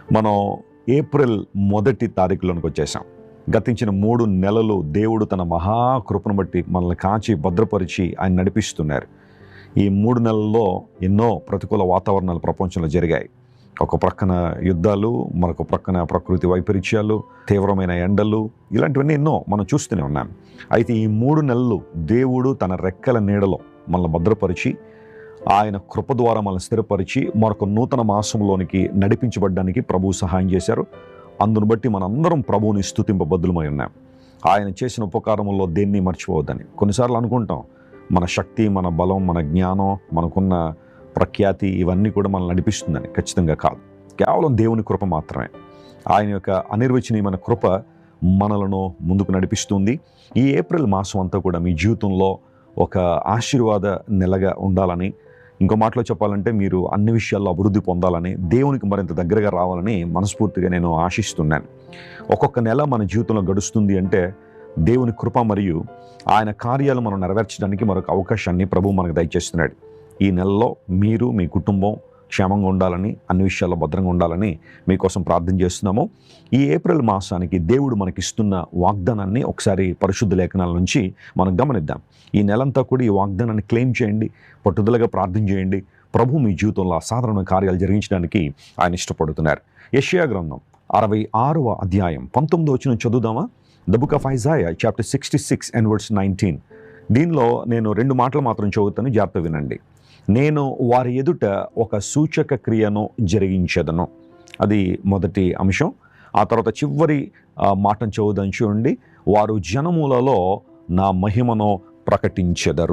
మనం ఏప్రిల్ 1 తారీఖులోనికి వచ్చేసాం. గతించిన 3 నెలలు దేవుడు తన మహాకృపను బట్టి మనల్ని కాచి భద్రపరిచి ఆయన నడిపిస్తున్నారు. ఈ 3 నెలల్లో ఎన్నో ప్రతికూల వాతావరణాలు ప్రపంచంలో జరిగాయి. ఒక ప్రక్కన యుద్ధాలు, మరొక ప్రక్కన ప్రకృతి వైపరీత్యాలు, తీవ్రమైన ఎండలు, ఇలాంటివన్నీ ఎన్నో మనం చూస్తూనే ఉన్నాం. అయితే ఈ 3 నెలలు దేవుడు తన రెక్కల నీడలో మనల్ని భద్రపరిచి, ఆయన కృప ద్వారా మనల్ని స్థిరపరిచి మరొక నూతన మాసంలోనికి నడిపించబడ్డానికి ప్రభువు సహాయం చేశారు. అందును బట్టి మనందరం ప్రభువుని స్తుతింపబద్దులమై ఉన్నాం. ఆయన చేసిన ఉపకారముల్లో దేన్ని మర్చిపోవద్దని. కొన్నిసార్లు అనుకుంటాం మన శక్తి, మన బలం, మన జ్ఞానం, మనకున్న ప్రఖ్యాతి ఇవన్నీ కూడా మనల్ని నడిపిస్తుందని. ఖచ్చితంగా కాదు. కేవలం దేవుని కృప మాత్రమే. ఆయన యొక్క అనిర్వచనీయమైన కృప మనలను ముందుకు నడిపిస్తుంది. ఈ ఏప్రిల్ మాసం అంతా కూడా మీ జీవితంలో ఒక ఆశీర్వాద నెలగా ఉండాలని, ఇంకో మాటలో చెప్పాలంటే మీరు అన్ని విషయాల్లో అభివృద్ధి పొందాలని, దేవునికి మరింత దగ్గరగా రావాలని మనస్ఫూర్తిగా నేను ఆశిస్తున్నాను. ఒక్కొక్క నెల మన జీవితంలో గడుస్తుంది అంటే దేవుని కృప మరియు ఆయన కార్యాలు మనం నెరవేర్చడానికి మరొక అవకాశాన్ని ప్రభువు మనకు దయచేస్తున్నాడు. ఈ నెలలో మీరు, మీ కుటుంబం క్షేమంగా ఉండాలని, అన్ని విషయాల్లో భద్రంగా ఉండాలని మీకోసం ప్రార్థన చేస్తున్నాము. ఈ ఏప్రిల్ మాసానికి దేవుడు మనకిస్తున్న వాగ్దానాన్ని ఒకసారి పరిశుద్ధ లేఖనాల నుంచి మనం గమనిద్దాం. ఈ నెలంతా కూడా ఈ వాగ్దానాన్ని క్లెయిమ్ చేయండి, పట్టుదలగా ప్రార్థన చేయండి. ప్రభు మీ జీవితంలో అసాధారణ కార్యాలు జరిగించడానికి ఆయన ఇష్టపడుతున్నారు. యెషయా గ్రంథం 66వ అధ్యాయం 19వ వచనం చదువుదామా? The book of Isaiah chapter 66 and verse 19. దీనిలో నేను 2 మాటలు మాత్రం చదువుతాను, జాగ్రత్త వినండి. నేను వారి ఎదుట ఒక సూచక క్రియను జరిగించెదను. అది మొదటి అంశం. ఆ తర్వాత చివరి మాటను చదువుదాం చూడండి. వారు జనములలో నా మహిమను ప్రకటించెదరు.